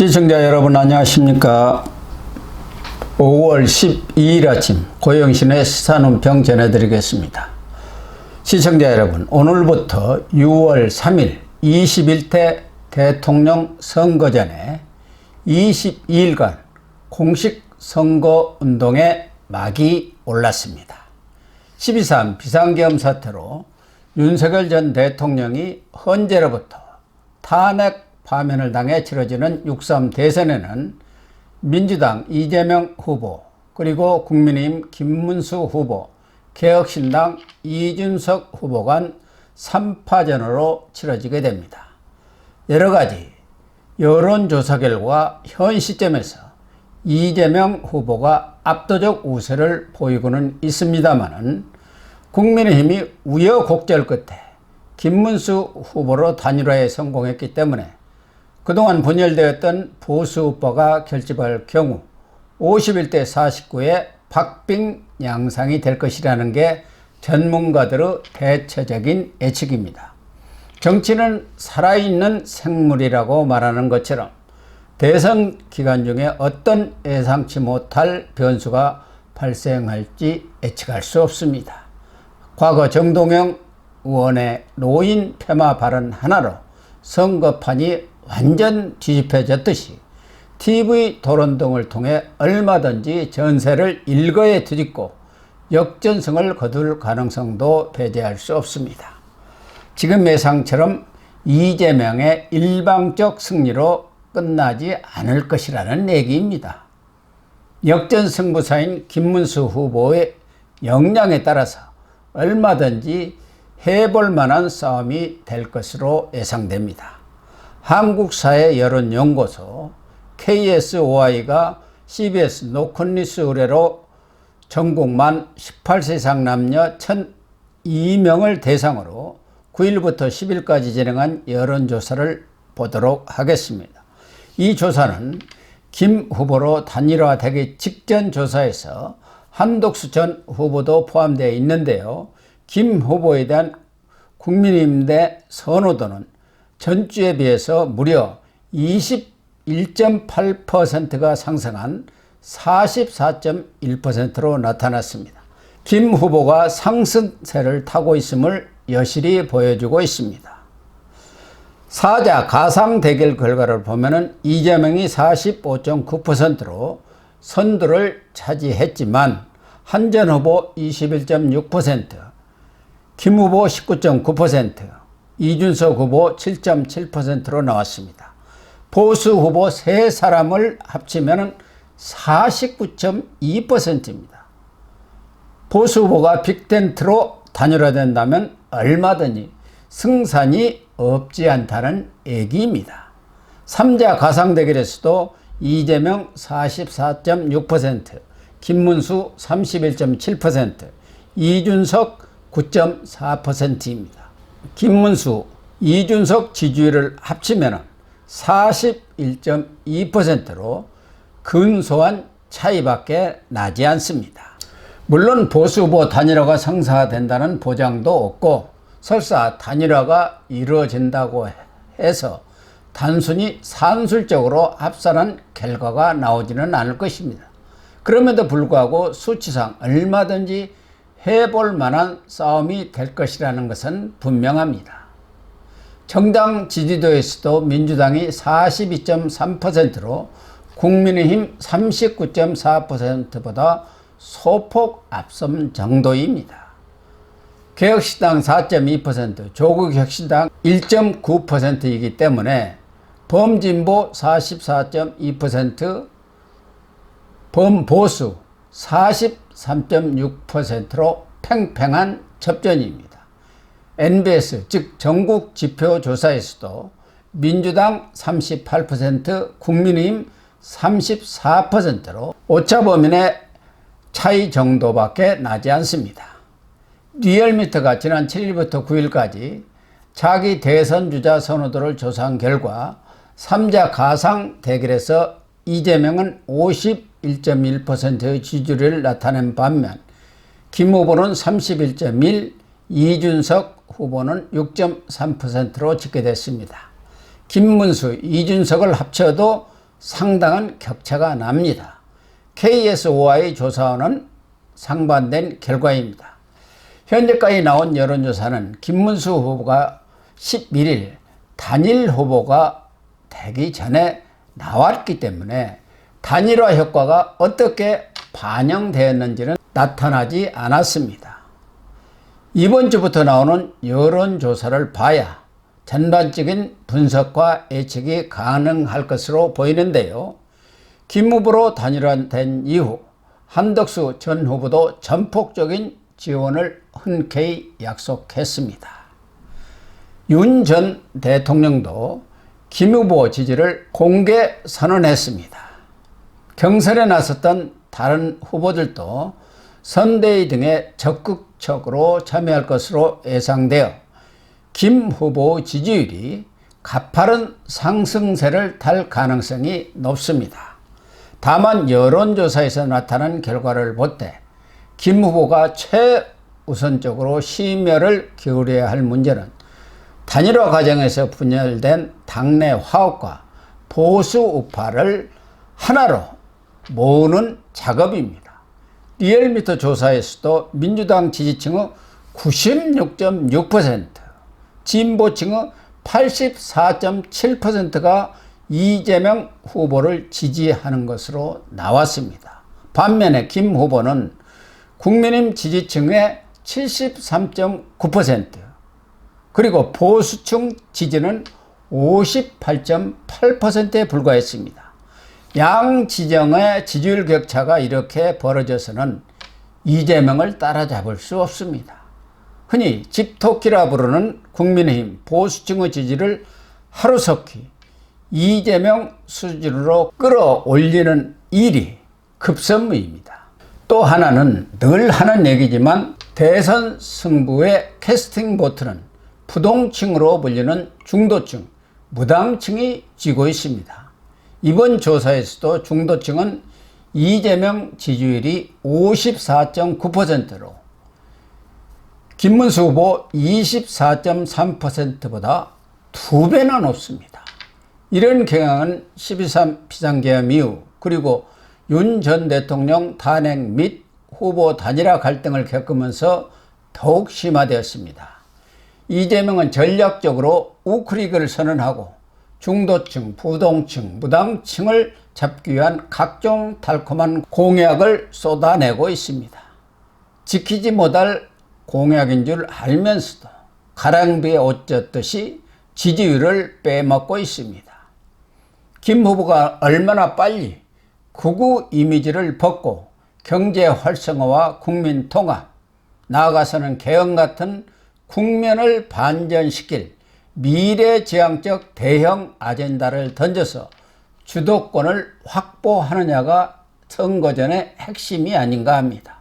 시청자 여러분 안녕하십니까. 5월 12일 아침 고영신의 시사논평 전해드리겠습니다. 시청자 여러분, 오늘부터 6월 3일 21대 대통령 선거 전에 22일간 공식 선거운동에 막이 올랐습니다. 12.3 비상계엄 사태로 윤석열 전 대통령이 헌재로부터 탄핵 파면을 당해 치러지는 6.3 대선에는 민주당 이재명 후보, 그리고 국민의힘 김문수 후보, 개혁신당 이준석 후보 간 3파전으로 치러지게 됩니다. 여러가지 여론조사 결과 현 시점에서 이재명 후보가 압도적 우세를 보이고는 있습니다만은 국민의힘이 우여곡절 끝에 김문수 후보로 단일화에 성공했기 때문에 그동안 분열되었던 보수우파가 결집할 경우 51대 49의 박빙 양상이 될 것이라는 게 전문가들의 대체적인 예측입니다. 정치는 살아있는 생물이라고 말하는 것처럼 대선 기간 중에 어떤 예상치 못할 변수가 발생할지 예측할 수 없습니다. 과거 정동영 의원의 노인 폐마 발언 하나로 선거판이 완전 뒤집혀졌듯이 TV 토론 등을 통해 얼마든지 전세를 일거에 뒤집고 역전승을 거둘 가능성도 배제할 수 없습니다. 지금 예상처럼 이재명의 일방적 승리로 끝나지 않을 것이라는 얘기입니다. 역전승부사인 김문수 후보의 역량에 따라서 얼마든지 해볼 만한 싸움이 될 것으로 예상됩니다. 한국사회여론연구소 KSOI가 CBS 노컷뉴스 의뢰로 전국 만 18세 이상 남녀 1,002명을 대상으로 9일부터 10일까지 진행한 여론조사를 보도록 하겠습니다. 이 조사는 김 후보로 단일화되기 직전 조사에서 한덕수 전 후보도 포함되어 있는데요. 김 후보에 대한 국민의힘 내 선호도는 전주에 비해서 무려 21.8%가 상승한 44.1%로 나타났습니다. 김 후보가 상승세를 타고 있음을 여실히 보여주고 있습니다. 사자 가상 대결 결과를 보면 이재명이 45.9%로 선두를 차지했지만 한 전 후보 21.6%, 김 후보 19.9%, 이준석 후보 7.7%로 나왔습니다. 보수 후보 3사람을 합치면 49.2%입니다. 보수 후보가 빅텐트로 단일화된다면 얼마든지 승산이 없지 않다는 얘기입니다. 3자 가상 대결에서도 이재명 44.6%, 김문수 31.7%, 이준석 9.4%입니다. 김문수, 이준석 지지율을 합치면 41.2%로 근소한 차이밖에 나지 않습니다. 물론 보수 후보 단일화가 성사된다는 보장도 없고 설사 단일화가 이루어진다고 해서 단순히 산술적으로 합산한 결과가 나오지는 않을 것입니다. 그럼에도 불구하고 수치상 얼마든지 해볼 만한 싸움이 될 것이라는 것은 분명합니다. 정당 지지도에서도 민주당이 42.3%로 국민의힘 39.4%보다 소폭 앞선 정도입니다. 개혁신당 4.2%, 조국혁신당 1.9%이기 때문에 범진보 44.2%, 범보수 43.6%로 팽팽한 접전입니다. NBS 즉 전국 지표조사에서도 민주당 38%, 국민의힘 34%로 오차범위의 차이 정도밖에 나지 않습니다. 리얼미터가 지난 7일부터 9일까지 자기 대선 주자 선호도를 조사한 결과 3자 가상 대결에서 이재명은 51.1%의 지지율을 나타낸 반면 김 후보는 31.1%, 이준석 후보는 6.3%로 집계됐습니다. 김문수, 이준석을 합쳐도 상당한 격차가 납니다. KSOI 조사와는 상반된 결과입니다. 현재까지 나온 여론조사는 김문수 후보가 11일 단일 후보가 되기 전에 나왔기 때문에 단일화 효과가 어떻게 반영되었는지는 나타나지 않았습니다. 이번 주부터 나오는 여론조사를 봐야 전반적인 분석과 예측이 가능할 것으로 보이는데요. 김 후보로 단일화된 이후 한덕수 전 후보도 전폭적인 지원을 흔쾌히 약속했습니다. 윤 전 대통령도 김 후보 지지를 공개 선언했습니다. 경선에 나섰던 다른 후보들도 선대위 등에 적극적으로 참여할 것으로 예상되어 김 후보 지지율이 가파른 상승세를 탈 가능성이 높습니다. 다만 여론조사에서 나타난 결과를 볼 때 김 후보가 최우선적으로 심혈을 기울여야 할 문제는 단일화 과정에서 분열된 당내 화합과 보수 우파를 하나로 모으는 작업입니다. 리얼미터 조사에서도 민주당 지지층의 96.6%, 진보층의 84.7%가 이재명 후보를 지지하는 것으로 나왔습니다. 반면에 김 후보는 국민의힘 지지층의 73.9%, 그리고 보수층 지지는 58.8%에 불과했습니다. 양 지정의 지지율 격차가 이렇게 벌어져서는 이재명을 따라잡을 수 없습니다. 흔히 집토끼라 부르는 국민의힘 보수층의 지지를 하루속히 이재명 수준으로 끌어올리는 일이 급선무입니다. 또 하나는 늘 하는 얘기지만 대선 승부의 캐스팅 보트는 부동층으로 불리는 중도층, 무당층이 쥐고 있습니다. 이번 조사에서도 중도층은 이재명 지지율이 54.9%로 김문수 후보 24.3%보다 2배나 높습니다. 이런 경향은 12.3 비상계엄 이후 그리고 윤 전 대통령 탄핵 및 후보 단일화 갈등을 겪으면서 더욱 심화되었습니다. 이재명은 전략적으로 우크릭을 선언하고 중도층, 부동층, 무당층을 잡기 위한 각종 달콤한 공약을 쏟아내고 있습니다. 지키지 못할 공약인 줄 알면서도 가랑비에 옷 젖듯이 지지율을 빼먹고 있습니다. 김 후보가 얼마나 빨리 극우 이미지를 벗고 경제 활성화와 국민 통합, 나아가서는 개혁 같은 국면을 반전시킬 미래지향적 대형 아젠다를 던져서 주도권을 확보하느냐가 선거전의 핵심이 아닌가 합니다.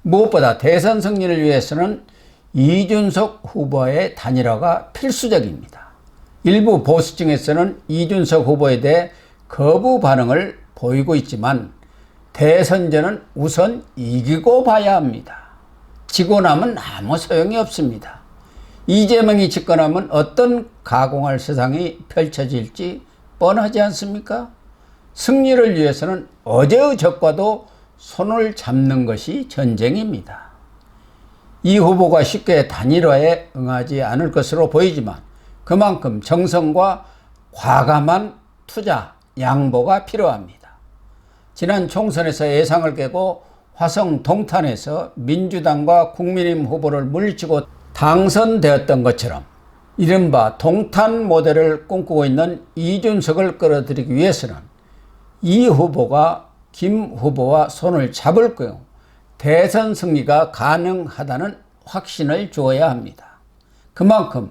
무엇보다 대선 승리를 위해서는 이준석 후보의 단일화가 필수적입니다. 일부 보수층에서는 이준석 후보에 대해 거부 반응을 보이고 있지만 대선전은 우선 이기고 봐야 합니다. 지고 나면 아무 소용이 없습니다. 이재명이 집권하면 어떤 가공할 세상이 펼쳐질지 뻔하지 않습니까? 승리를 위해서는 어제의 적과도 손을 잡는 것이 전쟁입니다. 이 후보가 쉽게 단일화에 응하지 않을 것으로 보이지만 그만큼 정성과 과감한 투자, 양보가 필요합니다. 지난 총선에서 예상을 깨고 화성 동탄에서 민주당과 국민의힘 후보를 물리치고 당선되었던 것처럼 이른바 동탄 모델을 꿈꾸고 있는 이준석을 끌어들이기 위해서는 이 후보가 김 후보와 손을 잡을 경우 대선 승리가 가능하다는 확신을 주어야 합니다. 그만큼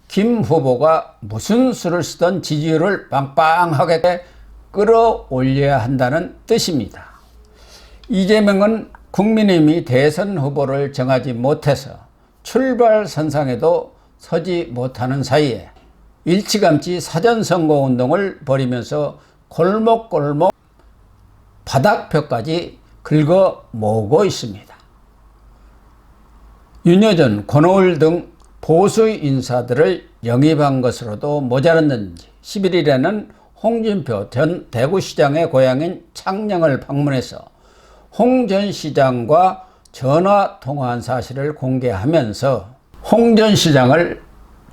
김 후보가 무슨 수를 쓰던 지지율을 빵빵하게 끌어올려야 한다는 뜻입니다. 이재명은 국민의힘이 대선 후보를 정하지 못해서 출발선상에도 서지 못하는 사이에 일찌감치 사전선거운동을 벌이면서 골목골목 바닥표까지 긁어 모으고 있습니다. 윤여준, 권오을 등 보수 인사들을 영입한 것으로도 모자랐는지 11일에는 홍준표 전 대구시장의 고향인 창녕을 방문해서 홍 전 시장과 전화 통화한 사실을 공개하면서 홍 전 시장을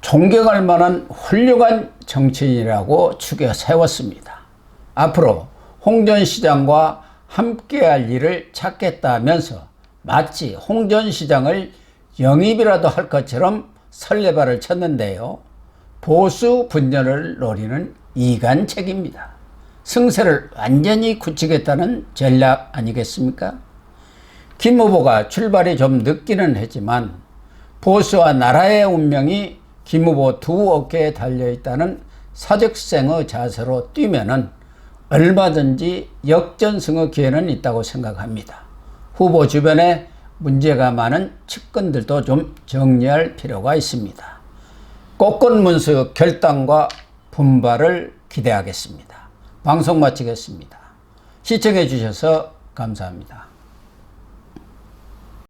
존경할 만한 훌륭한 정치인이라고 추겨 세웠습니다. 앞으로 홍 전 시장과 함께할 일을 찾겠다면서 마치 홍 전 시장을 영입이라도 할 것처럼 설레발을 쳤는데요. 보수 분열을 노리는 이간책입니다. 승세를 완전히 굳히겠다는 전략 아니겠습니까? 김 후보가 출발이 좀 늦기는 했지만 보수와 나라의 운명이 김 후보 두 어깨에 달려있다는 사직생의 자세로 뛰면은 얼마든지 역전승의 기회는 있다고 생각합니다. 후보 주변에 문제가 많은 측근들도 좀 정리할 필요가 있습니다. 꽃건문수 결단과 분발을 기대하겠습니다. 방송 마치겠습니다. 시청해 주셔서 감사합니다.